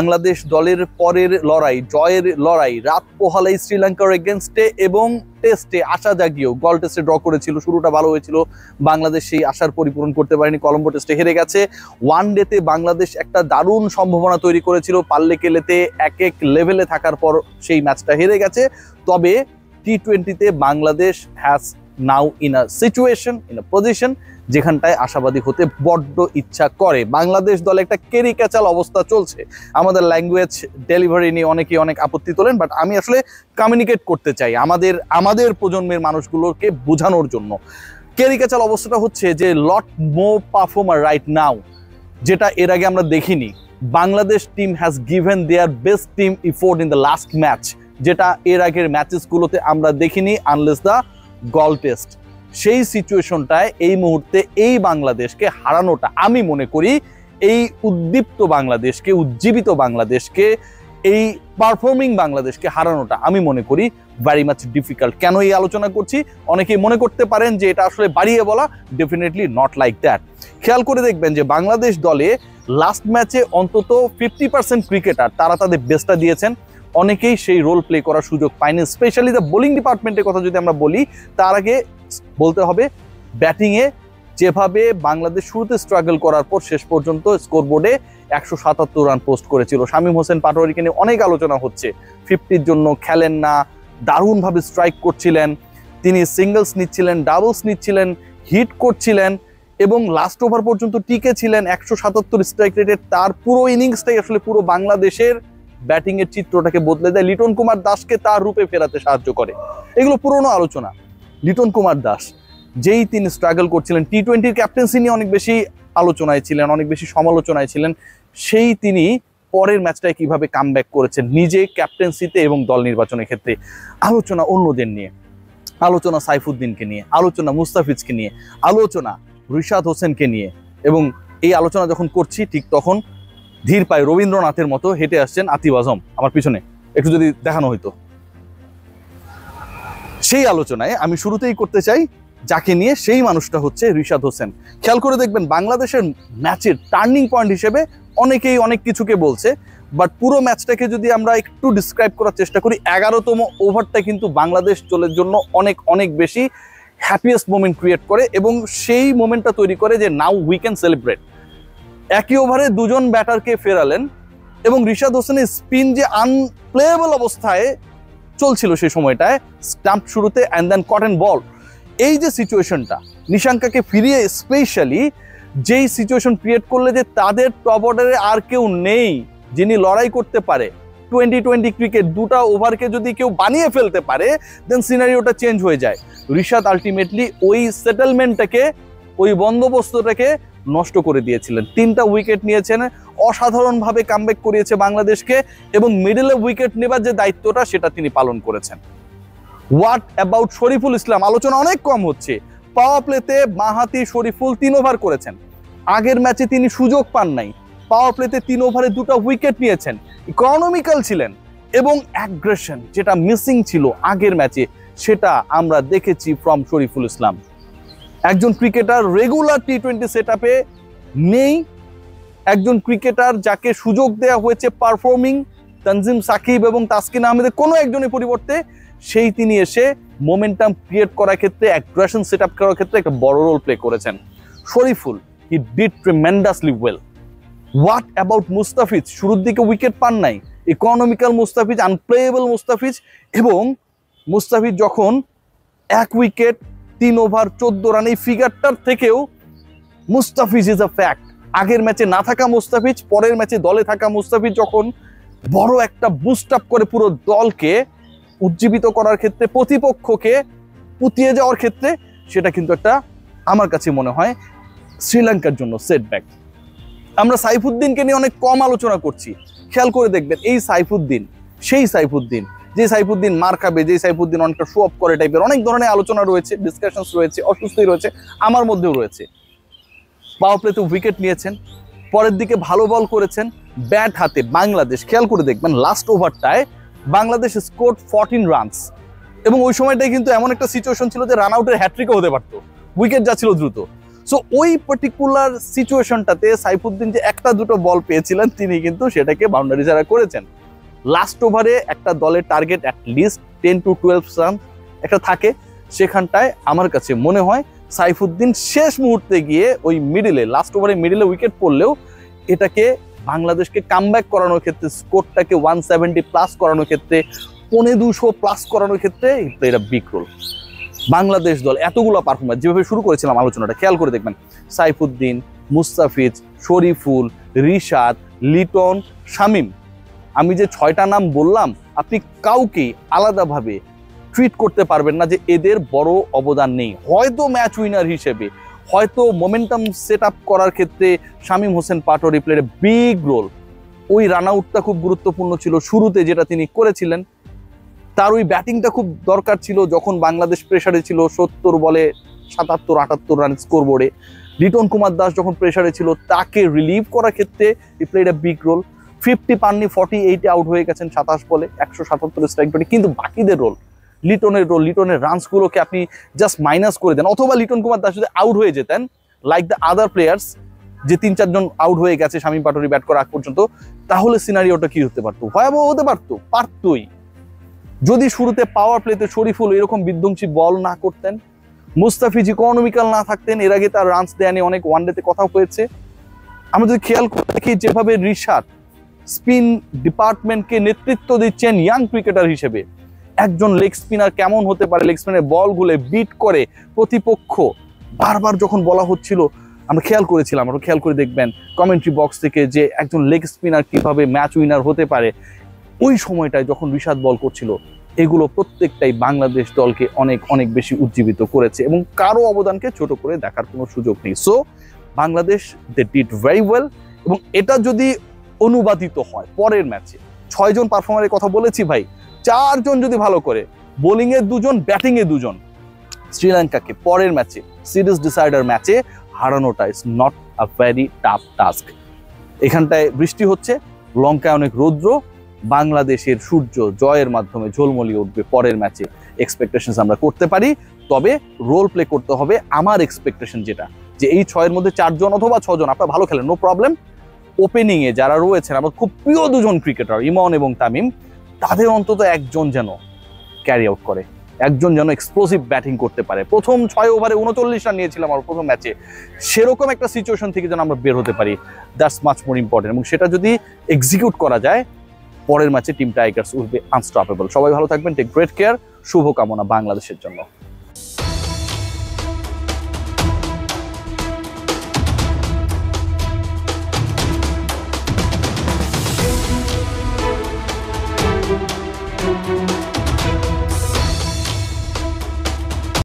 বাংলাদেশ দলের পরের লড়াই, জয়ের লড়াই রাত পোহালাই শ্রীলঙ্কার এগেনস্টে এবং টেস্টে আশা জাগিয়েও গল টেস্টে ড্র করেছিল। শুরুটা ভালো হয়েছিল, বাংলাদেশ সেই আশার পরিপূরণ করতে পারেনি, কলম্বো টেস্টে হেরে গেছে। ওয়ান ডেতে বাংলাদেশ একটা দারুণ সম্ভাবনা তৈরি করেছিল, পাল্লে কেলেতে এক এক লেভেলে থাকার পর সেই ম্যাচটা হেরে গেছে। তবে টি-20তে Bangladesh has now in a situation, in a position যেখানটায় আশাবাদী হতে বড্ড ইচ্ছা করে। বাংলাদেশ দলে একটা কেরিক্যাচাল অবস্থা চলছে। আমাদের ল্যাঙ্গুয়েজ ডেলিভারি নিয়ে অনেকেই অনেক আপত্তি তোলেন, বাট আমি আসলে কমিউনিকেট করতে চাই আমাদের প্রজন্মের মানুষগুলোকে বোঝানোর জন্য। কেরিক্যাচাল অবস্থাটা হচ্ছে যে লট মোর পারফর্মার রাইট নাও, যেটা এর আগে আমরা দেখিনি। Bangladesh team has given their best team effort in the last match, যেটা এর আগের ম্যাচেসগুলোতে আমরা দেখিনি আনলেস দ্য গল টেস্ট। সেই সিচুয়েশনটায় এই মুহূর্তে এই বাংলাদেশকে হারানোটা আমি মনে করি, এই উদ্দীপ্ত বাংলাদেশকে, উজ্জীবিত বাংলাদেশকে, এই পারফর্মিং বাংলাদেশকে হারানোটা আমি মনে করি ভেরি মাচ ডিফিকাল্ট। কেন এই আলোচনা করছি? অনেকেই মনে করতে পারেন যে এটা আসলে বাড়িয়ে বলা, ডেফিনেটলি নট লাইক দ্যাট। খেয়াল করে দেখবেন যে বাংলাদেশ দলে লাস্ট ম্যাচে অন্তত 50% ক্রিকেটার তারা তাদের বেস্টটা দিয়েছেন। অনেকেই সেই রোল প্লে করার সুযোগ পায়নি, স্পেশালি দ্য বোলিং ডিপার্টমেন্টের কথা যদি আমরা বলি। তার আগে বলতে হবে ব্যাটিংয়ে যেভাবে বাংলাদেশ শুরুতে স্ট্রাগল করার পর শেষ পর্যন্ত স্কোরবোর্ডে 177 রান পোস্ট করেছিল। শামীম হোসেন পাটোয়ারিকে নিয়ে অনেক আলোচনা হচ্ছে, 50-র জন্য খেলেন না, দারুণভাবে স্ট্রাইক করছিলেন, তিনি সিঙ্গলস নিচ্ছিলেন, ডাবলস নিচ্ছিলেন, হিট করছিলেন এবং লাস্ট ওভার পর্যন্ত টিকে ছিলেন। 177 স্ট্রাইক রেটের তার পুরো ইনিংসটাই আসলে পুরো বাংলাদেশের ব্যাটিং এর চিত্রটাকে বদলে দেয়। লিটন কুমার দাসকে তার রূপে ফেরাতে সাহায্য করে। এগুলো পুরনো আলোচনা। লিটন কুমার দাস যেই তিনি স্ট্রাগল করছিলেন, টি-20-র ক্যাপ্টেন্সি নিয়ে অনেক বেশি আলোচনায় ছিলেন, অনেক বেশি সমালোচনায় ছিলেন, সেই তিনি পরের ম্যাচটায় কিভাবে কামব্যাক করেছেন নিজে ক্যাপ্টেন্সিতে এবং দল নির্বাচনের ক্ষেত্রে। আলোচনা অন্যদের নিয়ে, আলোচনা সাইফুদ্দিনকে নিয়ে, আলোচনা মুস্তাফিজকে নিয়ে, আলোচনা রিশাদ হোসেনকে নিয়ে। এবং এই আলোচনা যখন করছি ঠিক তখন ধীর পায়ে রবীন্দ্রনাথের মতো হেঁটে আসছেন আতিফ আজম আমার পিছনে, একটু যদি দেখানো হইতো। সেই আলোচনায় আমি শুরুতেই করতে চাই যাকে নিয়ে, সেই মানুষটা হচ্ছে রিশাদ হোসেন। খেয়াল করে দেখবেন বাংলাদেশের ম্যাচের টার্নিং পয়েন্ট হিসেবে অনেকেই অনেক কিছুকে বলছে, বাট পুরো ম্যাচটাকে যদি আমরা একটু ডিসক্রাইব করার চেষ্টা করি, 11তম ওভারটা কিন্তু বাংলাদেশ দলের জন্য অনেক অনেক বেশি হ্যাপিয়েস্ট মোমেন্ট ক্রিয়েট করে এবং সেই মোমেন্টটা তৈরি করে যে নাও উই ক্যান সেলিব্রেট। একই ওভারে দুজন ব্যাটারকে ফেরালেন এবং রিশাদ হোসেনের স্পিন যে আনপ্লেয়েবল অবস্থায় চলছিল সেই সময়টায়, স্টাম্প শুরুতে অ্যান্ড দেন কট অ্যান্ড বল, এই যে সিচুয়েশনটা নিশাঙ্কাকে ফিরিয়ে স্পেশালি যেই সিচুয়েশন ক্রিয়েট করলে যে তাদের টপ অর্ডারে আর কেউ নেই যিনি লড়াই করতে পারে। 2020 ক্রিকেট, দুটা ওভারকে যদি কেউ বানিয়ে ফেলতে পারে দেন সিনারিওটা চেঞ্জ হয়ে যায়। রিশাদ আলটিমেটলি ওই সেটেলমেন্টটাকে, ওই বন্দোবস্তটাকে নষ্ট করে দিয়েছিলেন। 3টা উইকেট নিয়েছেন, অসাধারণভাবে কামব্যাক করিয়েছে বাংলাদেশকে এবং মিডলে উইকেট নেবার যে দায়িত্বটা সেটা তিনি পালন করেছেন। What about Shariful Islam? আলোচনা অনেক কম হচ্ছে। পাওয়ার প্লেতে মাহাতি শরীফুল 3 ওভার করেছেন, আগের ম্যাচে তিনি সুযোগ পান নাই। পাওয়ার প্লেতে 3 ওভারে 2টা উইকেট নিয়েছেন, ইকোনমিক্যাল ছিলেন এবং অ্যাগ্রেশন যেটা মিসিং ছিল আগের ম্যাচে সেটা আমরা দেখেছি ফ্রম শরীফুল ইসলাম। একজন ক্রিকেটার রেগুলার টি-20 সেটআপে নেই, একজন ক্রিকেটার যাকে সুযোগ দেওয়া হয়েছে পারফর্মিং, তানজিম সাকিব এবং তাসকিন আহমেদের কোনো একজনের পরিবর্তে, সেই তিনি এসে মোমেন্টাম ক্রিয়েট করার ক্ষেত্রে, অ্যাগ্রেশন সেটআপ করার ক্ষেত্রে একটা বড় রোল প্লে করেছেন। Shariful he did tremendously well. What about Mustafiz? শুরুর দিকে উইকেট পান নাই, ইকোনমিক্যাল মুস্তাফিজ, আনপ্লেয়েবল মুস্তাফিজ। এবং মুস্তাফিজ যখন 1 উইকেট 3 ওভার 14 রান, এই ফিগারটার থেকেও মুস্তাফিজ ইজ আ ফ্যাক্ট। আগের ম্যাচে না থাকা মুস্তাফিজ, পরের ম্যাচে দলে থাকা মুস্তাফিজ যখন বড় একটা বুস্ট আপ করে পুরো দলকে উজ্জীবিত করার ক্ষেত্রে, প্রতিপক্ষকে পুতিয়ে যাওয়ার ক্ষেত্রে, সেটা কিন্তু একটা আমার কাছে মনে হয় শ্রীলঙ্কার জন্য সেটব্যাক। আমরা সাইফুদ্দিনকে নিয়ে অনেক কম আলোচনা করছি। খেয়াল করে দেখবেন এই সাইফুদ্দিন সেই সাইফুদ্দিন, যে সাইফুদ্দিন মার খাবে, যে সাইফুদ্দিন অনেকটা শো অফ করে টাইপের, অনেক ধরনের আলোচনা রয়েছে, ডিসকাশনস রয়েছে, অসুস্থই রয়েছে, আমার মধ্যেও রয়েছে। পাওয়ার প্লেতে উইকেট নিয়েছেন, পরের দিকে ভালো বল করেছেন ব্যাট হাতে। বাংলাদেশ খেয়াল করে দেখবেন লাস্ট ওভারটায় বাংলাদেশ স্কোর 14 রানস এবং ওই সময়টাই কিন্তু এমন একটা সিচুয়েশন ছিল যে রান আউটের হ্যাট্রিকও হতে পারতো, উইকেট যাচ্ছিল দ্রুত। সো ওই পার্টিকুলার সিচুয়েশনটাতে সাইফুদ্দিন যে একটা দুটো বল পেয়েছিলেন তিনি কিন্তু সেটাকে বাউন্ডারি ছাড়া করেছেন। লাস্ট ওভারে একটা দলের টার্গেট অ্যাটলিস্ট 10 to 12 রান একটা থাকে, সেখানটায় আমার কাছে মনে হয় সাইফুদ্দিন শেষ মুহূর্তে গিয়ে ওই মিডিলে লাস্ট ওভারে মিডিলে উইকেট পড়লেও এটাকে বাংলাদেশকে কামব্যাক করানোর ক্ষেত্রে, স্কোরটাকে 170 প্লাস করানোর ক্ষেত্রে, 200 প্লাস করানোর ক্ষেত্রে এটা বিগ রোল। বাংলাদেশ দল এতগুলো পারফরমেন্স যেভাবে শুরু করেছিলাম আলোচনাটা খেয়াল করে দেখবেন, সাইফুদ্দিন, মুস্তাফিজ, শরীফুল, রিশাদ, লিটন, শামীম, আমি যে 6টা নাম বললাম আপনি কাউকে আলাদাভাবে ট্রিট করতে পারবেন না যে এদের বড় অবদান নেই। হয়তো ম্যাচ উইনার হিসেবে, হয়তো মোমেন্টাম সেট আপ করার ক্ষেত্রে Shamim Hossain Patowari played a big role. ওই রান আউটটা খুব গুরুত্বপূর্ণ ছিল শুরুতে যেটা তিনি করেছিলেন, তার ওই ব্যাটিংটা খুব দরকার ছিল যখন বাংলাদেশ প্রেসারে ছিল 70 বলে 77-78 রান স্কোর বোর্ডে। লিটন কুমার দাস যখন প্রেসারে ছিল তাকে রিলিভ করার ক্ষেত্রে ই প্লেড এ বিগ রোল। 50 পাননি, 48-এ আউট হয়ে গেছেন 27 বলে 177 স্ট্রাইক রেটে। কিন্তু বাকিদের রোল, লিটনের রোল, লিটনের রানসগুলোকে আপনি জাস্ট মাইনাস করে দেন, অথবা লিটন কুমার দাস যদি আউট হয়ে যেতেন লাইক দ্য আদার প্লেয়ার্স, যে 3-4 জন আউট হয়ে গেছে শামীম পাটোয়ারি ব্যাট করা আগ পর্যন্ত, তাহলে সিনারিওটা কি হতে পারতো? ভয়াবহ হতে পারতো, পারতোই। যদি শুরুতে পাওয়ার প্লেতে শরীফুল এরকম বিধ্বংসী বল না করতেন, মুস্তাফিজ ইকোনমিক্যাল না থাকতেন, এর আগে তার রানস দেয়া নিয়ে অনেক ওয়ানডেতে কথা হয়েছে। আমরা যদি খেয়াল করে দেখি যেভাবে রিশাদ স্পিন ডিপার্টমেন্টকে নেতৃত্ব দিচ্ছেন ইয়াং ক্রিকেটার হিসেবে, একজন লেগ স্পিনার কেমন হতে পারে, লেগ স্পিনের বলগুলো বিট করে প্রতিপক্ষ বারবার যখন বলা হচ্ছিল, আমরা খেয়াল করেছিলাম, আমরা খেয়াল করে দেখবেন কমেন্ট্রি বক্স থেকে যে একজন লেগ স্পিনার কিভাবে ম্যাচ উইনার হতে পারে। ওই সময়টায় যখন রিশাদ বল করছিল, এগুলো প্রত্যেকটাই বাংলাদেশ দলকে অনেক অনেক বেশি উজ্জীবিত করেছে এবং কারো অবদানকে ছোট করে দেখার কোনো সুযোগ নেই। So Bangladesh they did very well. এবং এটা যদি অনুবাদিত হয় পরের ম্যাচে, 6 জন পারফর্মারের কথা বলেছি ভাই, 4 জন যদি ভালো করে, বোলিংয়ে 2 জন, ব্যাটিংয়ে 2 জন, শ্রীলঙ্কাকে পরের ম্যাচে সিরিজ ডিসাইডার ম্যাচে হারানোটা is not a very tough task. এখানটায় বৃষ্টি হচ্ছে, লঙ্কায় অনেক রৌদ্র, বাংলাদেশের সূর্য জয়ের মাধ্যমে ঝলমলিয়ে উঠবে পরের ম্যাচে, এক্সপেকটেশন আমরা করতে পারি। তবে রোল প্লে করতে হবে। আমার এক্সপেকটেশন যেটা, যে এই 6-এর মধ্যে 4 জন অথবা 6 জন আপনারা ভালো খেলেন, নো প্রবলেম। ওপেনিং এ যারা রয়েছেন আমার খুব প্রিয় 2 জন ক্রিকেটার, ইমন এবং তামিম, তাদের অন্তত একজন যেন ক্যারি আউট করে, একজন যেন এক্সপ্লোসিভ ব্যাটিং করতে পারে। প্রথম 6 ওভারে 39 রান নিয়েছিলাম আমার প্রথম ম্যাচে, সেরকম একটা সিচুয়েশন থেকে যেন আমরা বের হতে পারি, দ্যাটস মাচ মোর ইম্পর্টেন্ট। এবং সেটা যদি এক্সিকিউট করা যায়, পরের ম্যাচে team Tigers will be unstoppable. সবাই ভালো থাকবেন, টেক গ্রেট কেয়ার, শুভকামনা বাংলাদেশের জন্য।